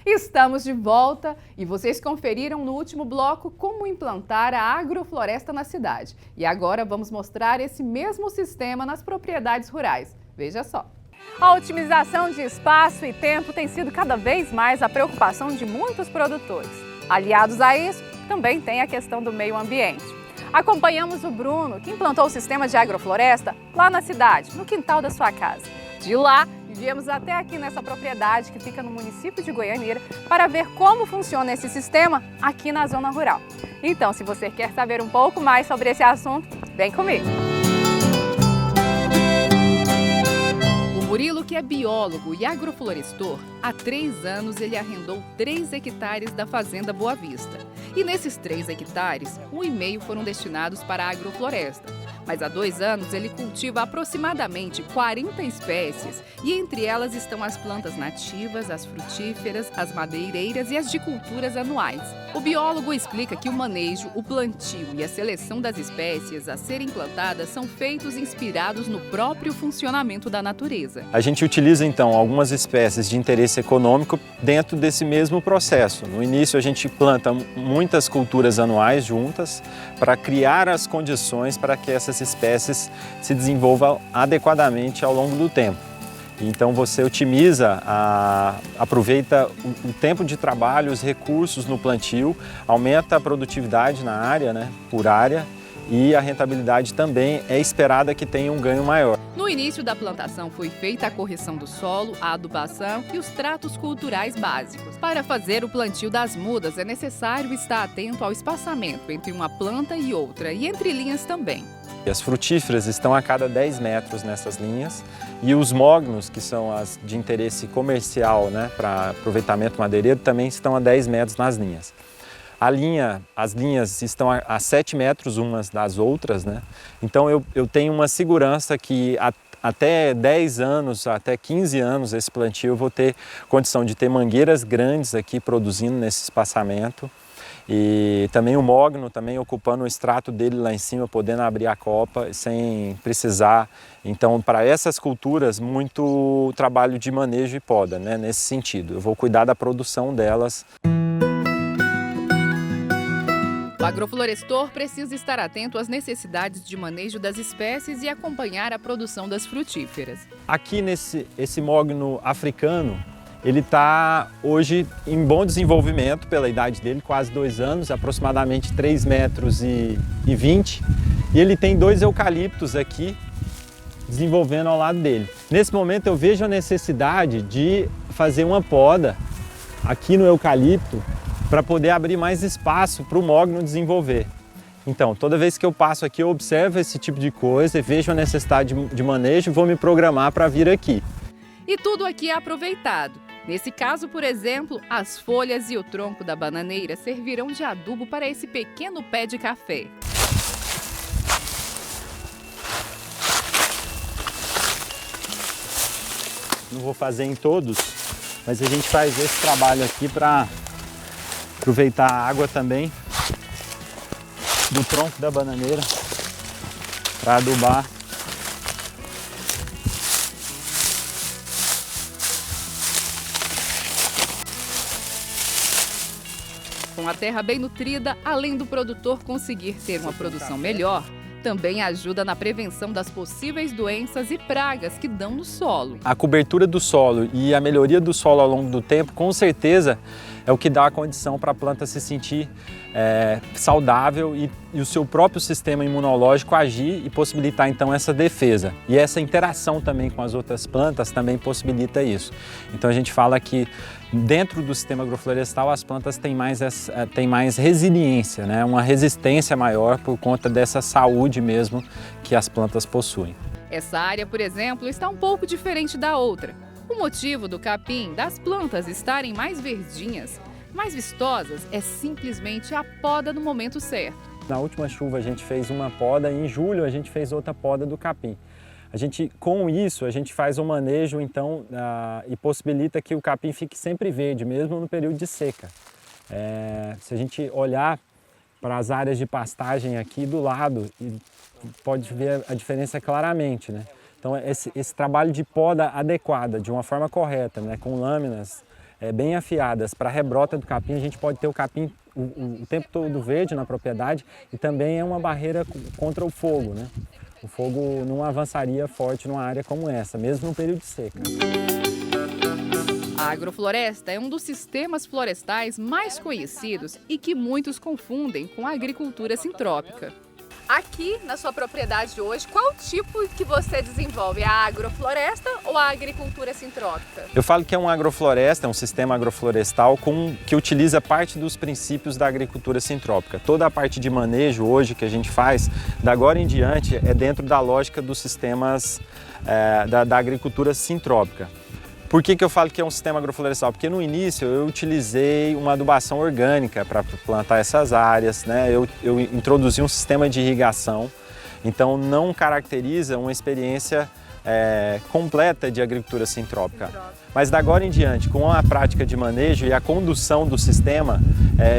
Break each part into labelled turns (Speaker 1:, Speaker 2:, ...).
Speaker 1: Estamos de volta e vocês conferiram no último bloco como implantar a agrofloresta na cidade. E agora vamos mostrar esse mesmo sistema nas propriedades rurais. Veja só. A otimização de espaço e tempo tem sido cada vez mais a preocupação de muitos produtores. Aliados a isso, também tem a questão do meio ambiente. Acompanhamos o Bruno, que implantou o sistema de agrofloresta lá na cidade, no quintal da sua casa. De lá, viemos até aqui nessa propriedade que fica no município de Goianira para ver como funciona esse sistema aqui na zona rural. Então, se você quer saber um pouco mais sobre esse assunto, vem comigo! O Murilo, que é biólogo e agroflorestor, há 3 anos ele arrendou 3 hectares da Fazenda Boa Vista. E nesses 3 hectares, 1,5 foram destinados para a agrofloresta. Mas há 2 anos ele cultiva aproximadamente 40 espécies e entre elas estão as plantas nativas, as frutíferas, as madeireiras e as de culturas anuais. O biólogo explica que o manejo, o plantio e a seleção das espécies a serem plantadas são feitos inspirados no próprio funcionamento da natureza.
Speaker 2: A gente utiliza então algumas espécies de interesse econômico dentro desse mesmo processo. No início a gente planta muitas culturas anuais juntas para criar as condições para que essas espécies se desenvolvam adequadamente ao longo do tempo. Então você otimiza, aproveita o tempo de trabalho, os recursos no plantio, aumenta a produtividade na área, por área, e a rentabilidade também é esperada que tenha um ganho maior.
Speaker 1: No início da plantação foi feita a correção do solo, a adubação e os tratos culturais básicos. Para fazer o plantio das mudas é necessário estar atento ao espaçamento entre uma planta e outra e entre linhas também.
Speaker 2: As frutíferas estão a cada 10 metros nessas linhas e os mognos, que são as de interesse comercial para aproveitamento madeireiro, também estão a 10 metros nas linhas. As linhas estão a 7 metros umas das outras, Então eu tenho uma segurança que até 10 anos, até 15 anos esse plantio eu vou ter condição de ter mangueiras grandes aqui produzindo nesse espaçamento. E também o mogno, também ocupando o extrato dele lá em cima, podendo abrir a copa sem precisar. Então, para essas culturas, muito trabalho de manejo e poda, nesse sentido. Eu vou cuidar da produção delas.
Speaker 1: O agroflorestor precisa estar atento às necessidades de manejo das espécies e acompanhar a produção das frutíferas.
Speaker 2: Aqui esse mogno africano, ele está hoje em bom desenvolvimento pela idade dele, quase 2 anos, aproximadamente 3,20 metros. E ele tem 2 eucaliptos aqui desenvolvendo ao lado dele. Nesse momento eu vejo a necessidade de fazer uma poda aqui no eucalipto para poder abrir mais espaço para o mogno desenvolver. Então, toda vez que eu passo aqui, eu observo esse tipo de coisa e vejo a necessidade de manejo e vou me programar para vir aqui.
Speaker 1: E tudo aqui é aproveitado. Nesse caso, por exemplo, as folhas e o tronco da bananeira servirão de adubo para esse pequeno pé de café.
Speaker 2: Não vou fazer em todos, mas a gente faz esse trabalho aqui para aproveitar a água também do tronco da bananeira para adubar.
Speaker 1: Com a terra bem nutrida, além do produtor conseguir ter uma produção melhor, também ajuda na prevenção das possíveis doenças e pragas que dão no solo.
Speaker 2: A cobertura do solo e a melhoria do solo ao longo do tempo, com certeza, é o que dá a condição para a planta se sentir saudável e o seu próprio sistema imunológico agir e possibilitar então essa defesa. E essa interação também com as outras plantas também possibilita isso. Então a gente fala que dentro do sistema agroflorestal as plantas têm mais resiliência, uma resistência maior por conta dessa saúde mesmo que as plantas possuem.
Speaker 1: Essa área, por exemplo, está um pouco diferente da outra. O motivo do capim, das plantas estarem mais verdinhas, mais vistosas, é simplesmente a poda no momento certo.
Speaker 2: Na última chuva a gente fez uma poda e em julho a gente fez outra poda do capim. Com isso, a gente faz um manejo então e possibilita que o capim fique sempre verde, mesmo no período de seca. Se a gente olhar para as áreas de pastagem aqui do lado, pode ver a diferença claramente, Então esse trabalho de poda adequada, de uma forma correta, com lâminas bem afiadas para a rebrota do capim, a gente pode ter o capim o tempo todo verde na propriedade e também é uma barreira contra o fogo, né? O fogo não avançaria forte numa área como essa, mesmo no período de seca.
Speaker 1: A agrofloresta é um dos sistemas florestais mais conhecidos e que muitos confundem com a agricultura sintrópica. Aqui na sua propriedade hoje, qual tipo que você desenvolve? A agrofloresta ou a agricultura sintrópica?
Speaker 2: Eu falo que é uma agrofloresta, é um sistema agroflorestal que utiliza parte dos princípios da agricultura sintrópica. Toda a parte de manejo hoje que a gente faz, da agora em diante, é dentro da lógica dos sistemas da agricultura sintrópica. Por que eu falo que é um sistema agroflorestal? Porque no início eu utilizei uma adubação orgânica para plantar essas áreas, né? Eu introduzi um sistema de irrigação, então não caracteriza uma experiência completa de agricultura sintrópica. Mas da agora em diante, com a prática de manejo e a condução do sistema,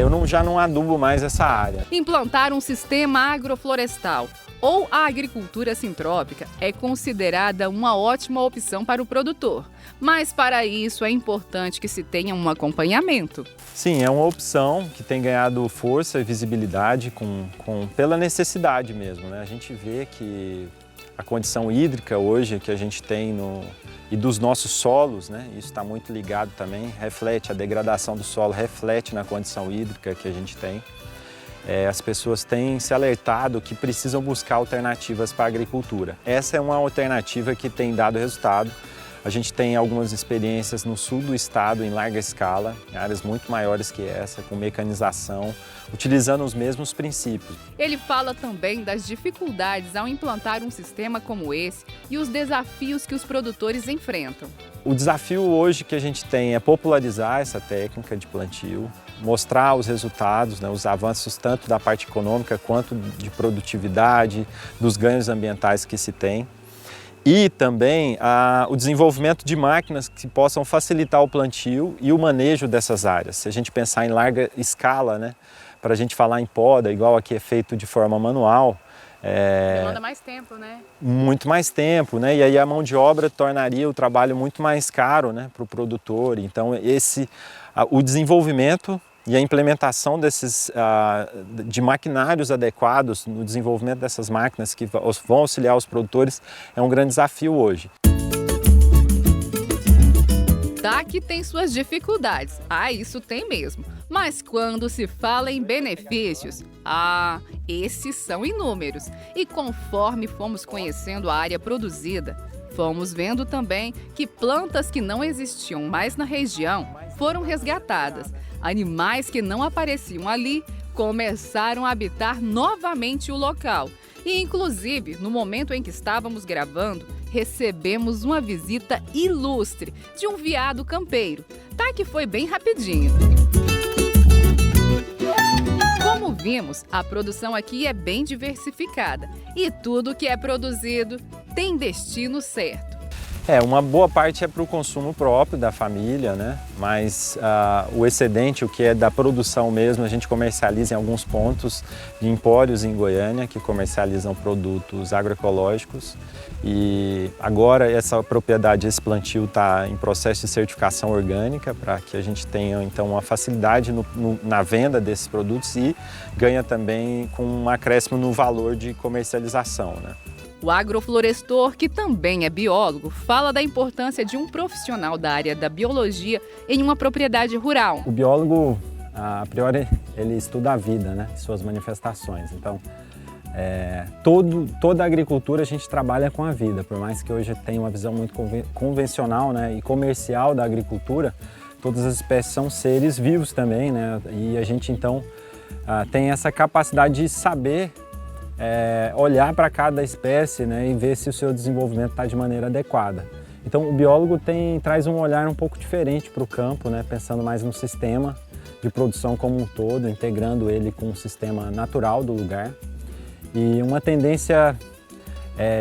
Speaker 2: eu já não adubo mais essa área.
Speaker 1: Implantar um sistema agroflorestal ou a agricultura sintrópica é considerada uma ótima opção para o produtor. Mas para isso é importante que se tenha um acompanhamento.
Speaker 2: Sim, é uma opção que tem ganhado força e visibilidade pela necessidade mesmo, né? A gente vê que a condição hídrica hoje que a gente tem e dos nossos solos, né? Isso está muito ligado também, reflete, a degradação do solo reflete na condição hídrica que a gente tem. As pessoas têm se alertado que precisam buscar alternativas para a agricultura. Essa é uma alternativa que tem dado resultado. A gente tem algumas experiências no sul do estado em larga escala, em áreas muito maiores que essa, com mecanização, utilizando os mesmos princípios.
Speaker 1: Ele fala também das dificuldades ao implantar um sistema como esse e os desafios que os produtores enfrentam.
Speaker 2: O desafio hoje que a gente tem é popularizar essa técnica de plantio, mostrar os resultados, né, os avanços tanto da parte econômica quanto de produtividade, dos ganhos ambientais que se tem. E também o desenvolvimento de máquinas que possam facilitar o plantio e o manejo dessas áreas. Se a gente pensar em larga escala, né, para a gente falar em poda, igual aqui é feito de forma manual,
Speaker 1: demanda mais tempo, né?
Speaker 2: Muito mais tempo, né? E aí a mão de obra tornaria o trabalho muito mais caro, né, para o produtor. Então o desenvolvimento e a implementação de maquinários adequados no desenvolvimento dessas máquinas que vão auxiliar os produtores é um grande desafio hoje.
Speaker 1: Tá que tem suas dificuldades, isso tem mesmo. Mas quando se fala em benefícios, esses são inúmeros. E conforme fomos conhecendo a área produzida, fomos vendo também que plantas que não existiam mais na região foram resgatadas. Animais que não apareciam ali começaram a habitar novamente o local. E, inclusive, no momento em que estávamos gravando, recebemos uma visita ilustre de um veado campeiro. Tá que foi bem rapidinho. Como vimos, a produção aqui é bem diversificada e tudo que é produzido tem destino certo.
Speaker 2: Uma boa parte é para o consumo próprio da família, né? Mas o excedente, o que é da produção mesmo, a gente comercializa em alguns pontos de empórios em Goiânia, que comercializam produtos agroecológicos. E agora essa propriedade, esse plantio está em processo de certificação orgânica para que a gente tenha então uma facilidade na venda desses produtos e ganha também com um acréscimo no valor de comercialização, né?
Speaker 1: O agroflorestor, que também é biólogo, fala da importância de um profissional da área da biologia em uma propriedade rural.
Speaker 2: O biólogo, a priori, ele estuda a vida, né, suas manifestações. Então, toda a agricultura a gente trabalha com a vida, por mais que hoje tenha uma visão muito convencional, né, e comercial da agricultura, todas as espécies são seres vivos também, né, e a gente então tem essa capacidade de saber olhar para cada espécie, né, e ver se o seu desenvolvimento está de maneira adequada. Então o biólogo traz um olhar um pouco diferente para o campo, né, pensando mais no sistema de produção como um todo, integrando ele com o sistema natural do lugar. E uma tendência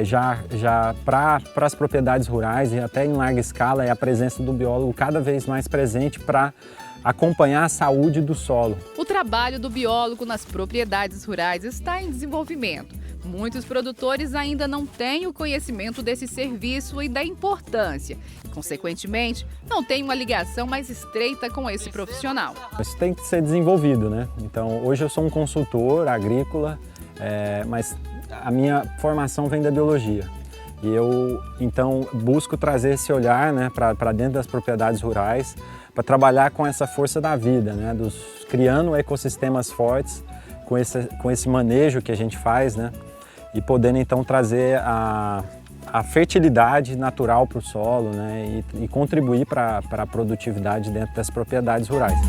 Speaker 2: já para as propriedades rurais e até em larga escala é a presença do biólogo cada vez mais presente para acompanhar a saúde do solo.
Speaker 1: O trabalho do biólogo nas propriedades rurais está em desenvolvimento, Muitos produtores ainda não têm o conhecimento desse serviço e da importância. Consequentemente, não têm uma ligação mais estreita com esse profissional.
Speaker 2: Isso tem que ser desenvolvido, né? Então, hoje eu sou um consultor agrícola, mas a minha formação vem da biologia. E eu, então, busco trazer esse olhar, né, para dentro das propriedades rurais, para trabalhar com essa força da vida, né, criando ecossistemas fortes com esse manejo que a gente faz, né, e podendo então trazer a fertilidade natural para o solo, né, e contribuir para a produtividade dentro das propriedades rurais.